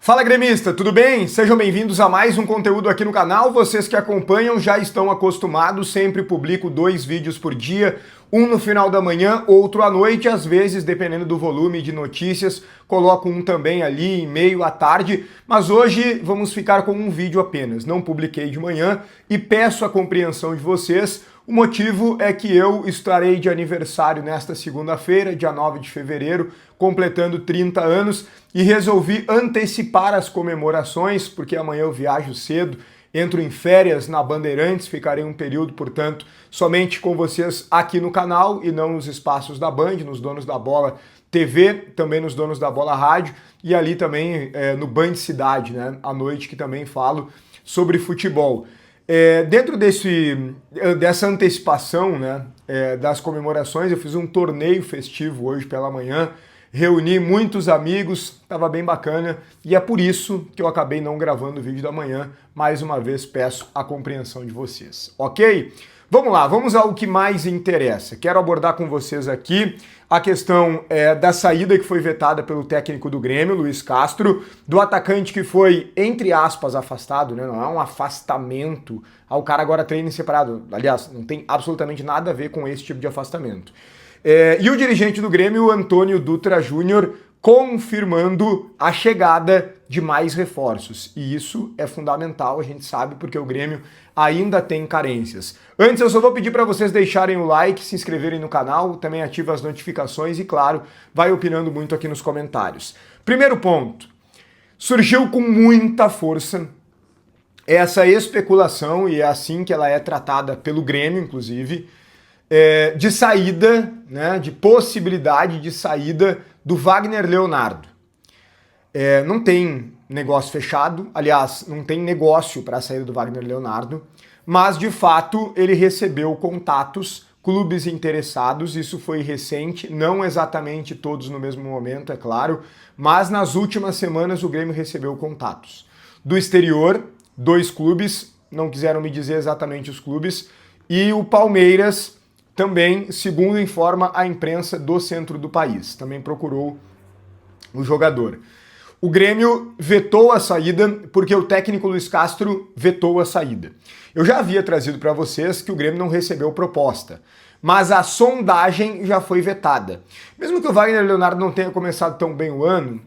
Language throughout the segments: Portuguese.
Fala gremista, tudo bem? Sejam bem-vindos a mais um conteúdo aqui no canal. Vocês que acompanham já estão acostumados, sempre publico 2 vídeos por dia, um no final da manhã, outro à noite, às vezes, dependendo do volume de notícias, coloco um também ali em meio à tarde, mas hoje vamos ficar com um vídeo apenas. Não publiquei de manhã e peço a compreensão de vocês. O motivo é que eu estarei de aniversário nesta segunda-feira, dia 9 de fevereiro, completando 30 anos, e resolvi antecipar as comemorações, porque amanhã eu viajo cedo, entro em férias na Bandeirantes, ficarei um período, portanto, somente com vocês aqui no canal e não nos espaços da Band, nos Donos da Bola TV, também nos Donos da Bola Rádio e ali também no Band Cidade, né, à noite, que também falo sobre futebol. Dentro dessa antecipação, né, das comemorações, eu fiz um torneio festivo hoje pela manhã, reuni muitos amigos, estava bem bacana e é por isso que eu acabei não gravando o vídeo da manhã. Mais uma vez peço a compreensão de vocês, ok? Vamos lá, vamos ao que mais interessa. Quero abordar com vocês aqui a questão da saída que foi vetada pelo técnico do Grêmio, Luiz Castro, do atacante que foi, entre aspas, afastado, né? Não é um afastamento, o cara agora treina em separado. Aliás, não tem absolutamente nada a ver com esse tipo de afastamento. E o dirigente do Grêmio, Antônio Dutra Júnior, confirmando a chegada de mais reforços. E isso é fundamental, a gente sabe, porque o Grêmio ainda tem carências. Antes, eu só vou pedir para vocês deixarem o like, se inscreverem no canal, também ativem as notificações e, claro, vai opinando muito aqui nos comentários. Primeiro ponto, surgiu com muita força essa especulação, e é assim que ela é tratada pelo Grêmio, inclusive, de saída, né, de possibilidade de saída do Wagner Leonardo. Não tem negócio fechado, aliás, não tem negócio para a saída do Wagner Leonardo, mas de fato ele recebeu contatos, clubes interessados, isso foi recente, não exatamente todos no mesmo momento, é claro, mas nas últimas semanas o Grêmio recebeu contatos. Do exterior, 2 clubes, não quiseram me dizer exatamente os clubes, e o Palmeiras também, segundo informa a imprensa do centro do país, também procurou o jogador. O Grêmio vetou a saída porque o técnico Luiz Castro vetou a saída. Eu já havia trazido para vocês que o Grêmio não recebeu proposta, mas a sondagem já foi vetada. Mesmo que o Wagner Leonardo não tenha começado tão bem o ano,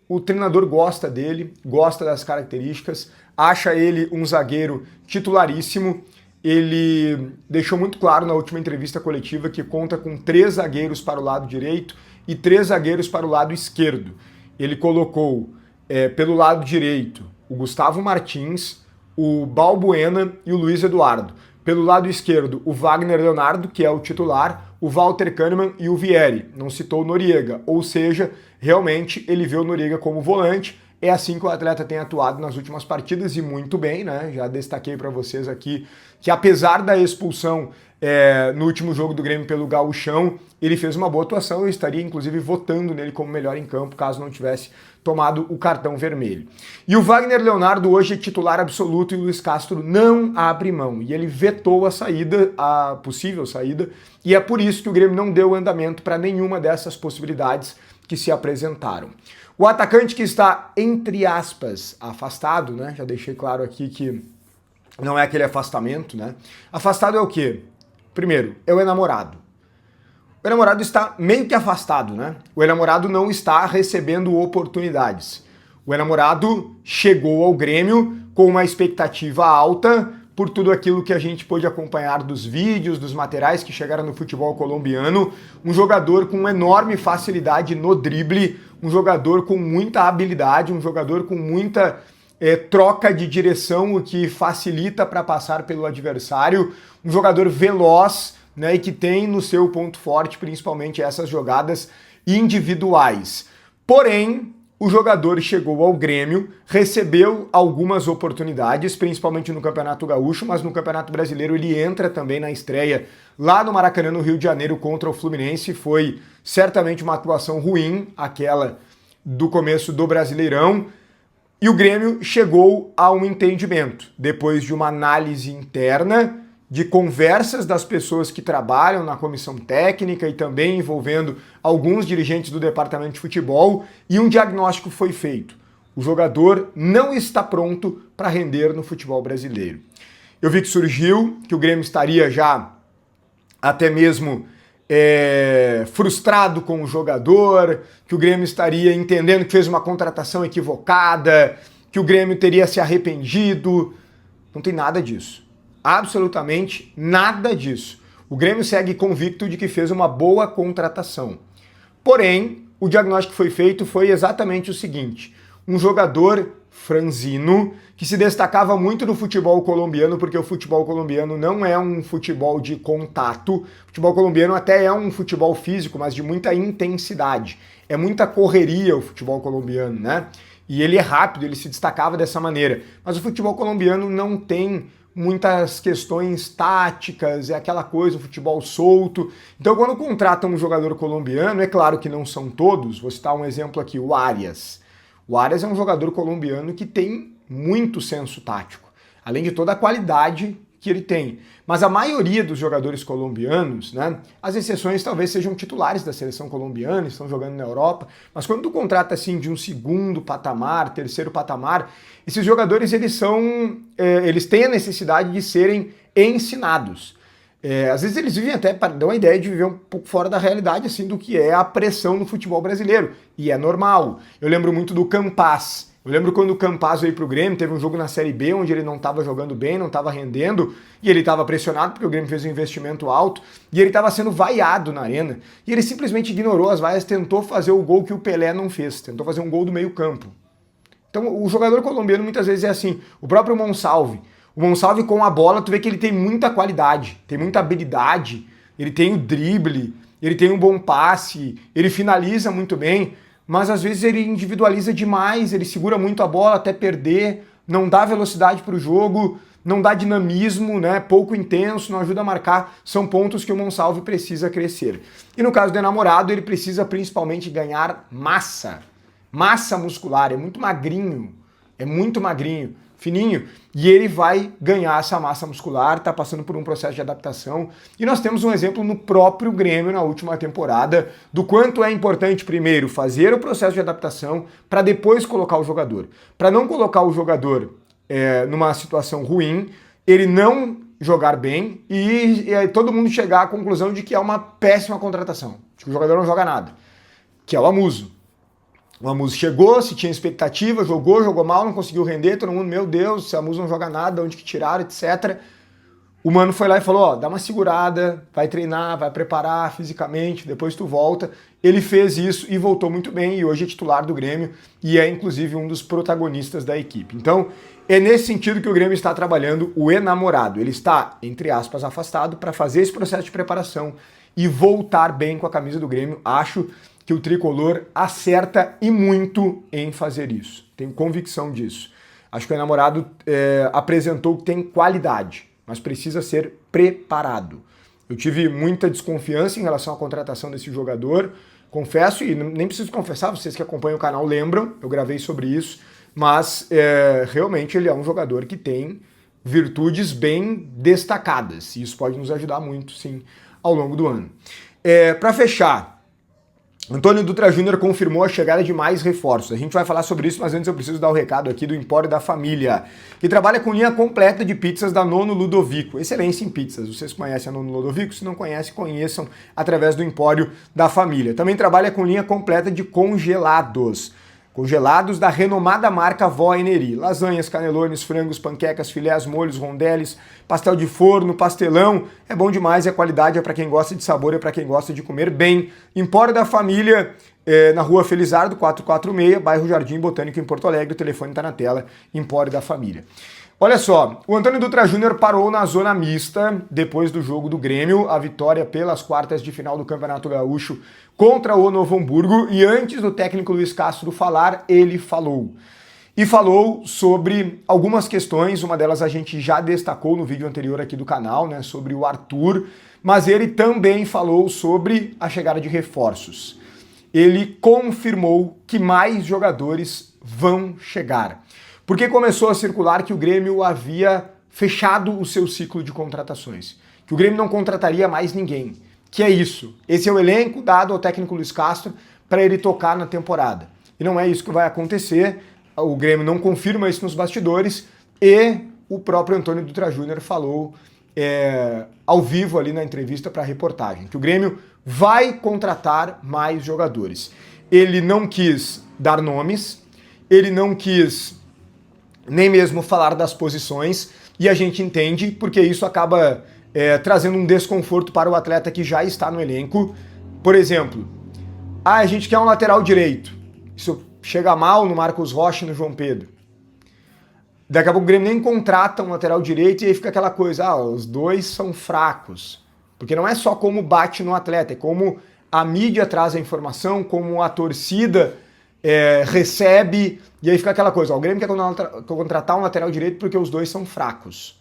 o treinador gosta dele, gosta das características, acha ele um zagueiro titularíssimo. Ele deixou muito claro na última entrevista coletiva que conta com 3 zagueiros para o lado direito e 3 zagueiros para o lado esquerdo. Ele colocou pelo lado direito o Gustavo Martins, o Balbuena e o Luiz Eduardo. Pelo lado esquerdo, o Wagner Leonardo, que é o titular, o Walter Kahneman e o Vieri. Não citou o Noriega, ou seja, realmente ele vê o Noriega como volante. É assim que o atleta tem atuado nas últimas partidas e muito bem, né? Já destaquei para vocês aqui que apesar da expulsão no último jogo do Grêmio pelo Gauchão, ele fez uma boa atuação. Eu estaria inclusive votando nele como melhor em campo, caso não tivesse tomado o cartão vermelho. E o Wagner Leonardo hoje é titular absoluto e o Luiz Castro não abre mão. E ele vetou a saída, a possível saída, e é por isso que o Grêmio não deu andamento para nenhuma dessas possibilidades que se apresentaram. O atacante que está, entre aspas, afastado, né? Já deixei claro aqui que não é aquele afastamento, né? Afastado é o quê? Primeiro, é o enamorado. O enamorado está meio que afastado, né? O enamorado não está recebendo oportunidades. O enamorado chegou ao Grêmio com uma expectativa alta por tudo aquilo que a gente pôde acompanhar dos vídeos, dos materiais que chegaram no futebol colombiano, um jogador com enorme facilidade no drible, um jogador com muita habilidade, um jogador com muita troca de direção, o que facilita para passar pelo adversário, um jogador veloz, né, e que tem no seu ponto forte principalmente essas jogadas individuais. Porém, o jogador chegou ao Grêmio, recebeu algumas oportunidades, principalmente no Campeonato Gaúcho, mas no Campeonato Brasileiro ele entra também na estreia lá no Maracanã, no Rio de Janeiro, contra o Fluminense. Foi certamente uma atuação ruim, aquela do começo do Brasileirão, e o Grêmio chegou a um entendimento, depois de uma análise interna, de conversas das pessoas que trabalham na comissão técnica e também envolvendo alguns dirigentes do departamento de futebol, e um diagnóstico foi feito. O jogador não está pronto para render no futebol brasileiro. Eu vi que surgiu, que o Grêmio estaria já até mesmo frustrado com o jogador, que o Grêmio estaria entendendo que fez uma contratação equivocada, que o Grêmio teria se arrependido. Não tem nada disso. Absolutamente nada disso. O Grêmio segue convicto de que fez uma boa contratação. Porém, o diagnóstico que foi feito foi exatamente o seguinte: um jogador franzino, que se destacava muito no futebol colombiano, porque o futebol colombiano não é um futebol de contato. O futebol colombiano até é um futebol físico, mas de muita intensidade. É muita correria o futebol colombiano, né? E ele é rápido, ele se destacava dessa maneira. Mas o futebol colombiano não tem muitas questões táticas, é aquela coisa, o futebol solto. Então, quando contratam um jogador colombiano, é claro que não são todos, vou citar um exemplo aqui, o Arias. O Arias é um jogador colombiano que tem muito senso tático, além de toda a qualidade que ele tem. Mas a maioria dos jogadores colombianos, né, as exceções talvez sejam titulares da seleção colombiana, estão jogando na Europa, mas quando tu contrata assim de um segundo patamar, terceiro patamar, esses jogadores eles têm a necessidade de serem ensinados. Às vezes eles vivem até, para dar uma ideia, de viver um pouco fora da realidade assim do que é a pressão no futebol brasileiro, e é normal. Eu lembro muito do Campas. Eu lembro quando o Campas veio pro Grêmio, teve um jogo na Série B onde ele não estava jogando bem, não estava rendendo, e ele estava pressionado porque o Grêmio fez um investimento alto, e ele estava sendo vaiado na arena, e ele simplesmente ignorou as vaias, tentou fazer o gol que o Pelé não fez, tentou fazer um gol do meio campo. Então o jogador colombiano muitas vezes é assim, o próprio Monsalve. O Monsalve com a bola, tu vê que ele tem muita qualidade, tem muita habilidade, ele tem o drible, ele tem um bom passe, ele finaliza muito bem, mas às vezes ele individualiza demais, ele segura muito a bola até perder, não dá velocidade para o jogo, não dá dinamismo, né? Pouco intenso, não ajuda a marcar. São pontos que o Monsalve precisa crescer. E no caso do Enamorado, ele precisa principalmente ganhar massa muscular, é muito magrinho, fininho, e ele vai ganhar essa massa muscular, tá passando por um processo de adaptação, e nós temos um exemplo no próprio Grêmio na última temporada, do quanto é importante primeiro fazer o processo de adaptação, para depois colocar o jogador. Para não colocar o jogador numa situação ruim, ele não jogar bem, e todo mundo chegar à conclusão de que é uma péssima contratação, de que o jogador não joga nada, que é o Amuso. O Amuso chegou, se tinha expectativa, jogou mal, não conseguiu render, todo mundo, meu Deus, se o Amuso não joga nada, onde que tiraram, etc. O Mano foi lá e falou, ó, dá uma segurada, vai treinar, vai preparar fisicamente, depois tu volta. Ele fez isso e voltou muito bem, e hoje é titular do Grêmio, e é inclusive um dos protagonistas da equipe. Então, é nesse sentido que o Grêmio está trabalhando o Enamorado. Ele está, entre aspas, afastado para fazer esse processo de preparação e voltar bem com a camisa do Grêmio. Acho que o Tricolor acerta e muito em fazer isso. Tenho convicção disso. Acho que o Enamorado apresentou que tem qualidade, mas precisa ser preparado. Eu tive muita desconfiança em relação à contratação desse jogador, confesso, e nem preciso confessar, vocês que acompanham o canal lembram, eu gravei sobre isso, mas realmente ele é um jogador que tem virtudes bem destacadas, e isso pode nos ajudar muito, sim, ao longo do ano. Para fechar, Antônio Dutra Júnior confirmou a chegada de mais reforços. A gente vai falar sobre isso, mas antes eu preciso dar o recado aqui do Empório da Família, que trabalha com linha completa de pizzas da Nono Ludovico. Excelência em pizzas. Vocês conhecem a Nono Ludovico? Se não conhecem, conheçam através do Empório da Família. Também trabalha com linha completa de congelados. Congelados da renomada marca Vó Eneri. Lasanhas, canelones, frangos, panquecas, filés, molhos, rondeles, pastel de forno, pastelão. É bom demais e a qualidade é para quem gosta de sabor, é para quem gosta de comer bem. Empório da Família, na Rua Felizardo, 446, bairro Jardim Botânico, em Porto Alegre. O telefone está na tela, Empório da Família. Olha só, o Antônio Dutra Júnior parou na zona mista depois do jogo do Grêmio, a vitória pelas quartas de final do Campeonato Gaúcho contra o Novo Hamburgo, e antes do técnico Luiz Castro falar, ele falou. E falou sobre algumas questões, uma delas a gente já destacou no vídeo anterior aqui do canal, né, sobre o Arthur, mas ele também falou sobre a chegada de reforços. Ele confirmou que mais jogadores vão chegar, porque começou a circular que o Grêmio havia fechado o seu ciclo de contratações, que o Grêmio não contrataria mais ninguém, que é isso. Esse é o elenco dado ao técnico Luiz Castro para ele tocar na temporada. E não é isso que vai acontecer. o Grêmio não confirma isso nos bastidores e o próprio Antônio Dutra Júnior falou ao vivo ali na entrevista para a reportagem, que o Grêmio vai contratar mais jogadores. Ele não quis dar nomes, ele não quis nem mesmo falar das posições, e a gente entende porque isso acaba trazendo um desconforto para o atleta que já está no elenco. Por exemplo, a gente quer um lateral direito. Isso chega mal no Marcos Rocha e no João Pedro. Daqui a pouco o Grêmio nem contrata um lateral direito e aí fica aquela coisa, os dois são fracos. Porque não é só como bate no atleta, é como a mídia traz a informação, como a torcida recebe, e aí fica aquela coisa, o Grêmio quer contratar um lateral direito porque os dois são fracos.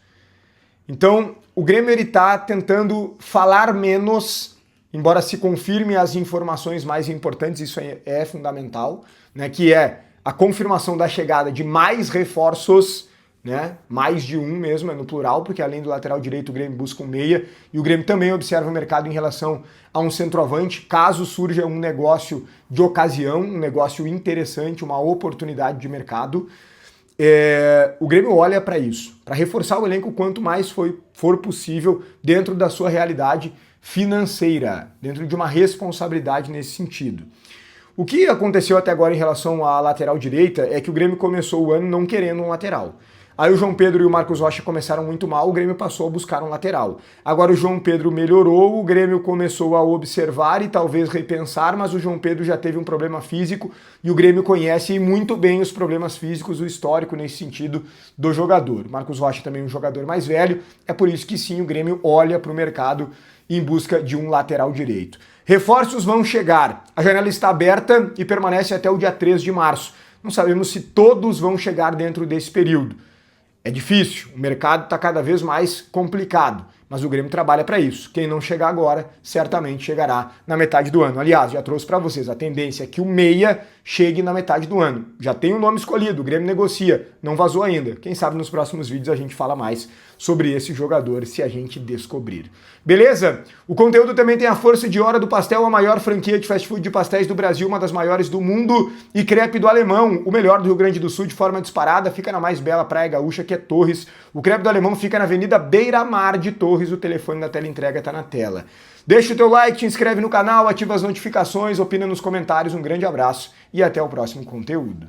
Então, o Grêmio está tentando falar menos, embora se confirme as informações mais importantes, isso é fundamental, né, que é a confirmação da chegada de mais reforços, né, mais de um mesmo, é no plural, porque além do lateral direito o Grêmio busca um meia, e o Grêmio também observa o mercado em relação a um centroavante, caso surja um negócio de ocasião, um negócio interessante, uma oportunidade de mercado. O Grêmio olha para isso, para reforçar o elenco quanto mais for possível dentro da sua realidade financeira, dentro de uma responsabilidade nesse sentido. O que aconteceu até agora em relação à lateral direita é que o Grêmio começou o ano não querendo um lateral. Aí o João Pedro e o Marcos Rocha começaram muito mal, o Grêmio passou a buscar um lateral. Agora o João Pedro melhorou, o Grêmio começou a observar e talvez repensar, mas o João Pedro já teve um problema físico e o Grêmio conhece muito bem os problemas físicos, o histórico nesse sentido do jogador. Marcos Rocha também é um jogador mais velho, é por isso que sim, o Grêmio olha para o mercado em busca de um lateral direito. Reforços vão chegar, a janela está aberta e permanece até o dia 3 de março. Não sabemos se todos vão chegar dentro desse período. É difícil, o mercado está cada vez mais complicado, mas o Grêmio trabalha para isso. Quem não chegar agora, certamente chegará na metade do ano. Aliás, já trouxe para vocês, a tendência é que o meia chegue na metade do ano. Já tem um nome escolhido, o Grêmio negocia, não vazou ainda. Quem sabe nos próximos vídeos a gente fala mais sobre esse jogador, se a gente descobrir. Beleza? O conteúdo também tem a força de Hora do Pastel, a maior franquia de fast food de pastéis do Brasil, uma das maiores do mundo, e Crepe do Alemão, o melhor do Rio Grande do Sul de forma disparada, fica na mais bela praia gaúcha, que é Torres. O Crepe do Alemão fica na Avenida Beira Mar de Torres, o telefone da teleentrega está na tela. Deixa o teu like, te inscreve no canal, ativa as notificações, opina nos comentários, um grande abraço e até o próximo conteúdo.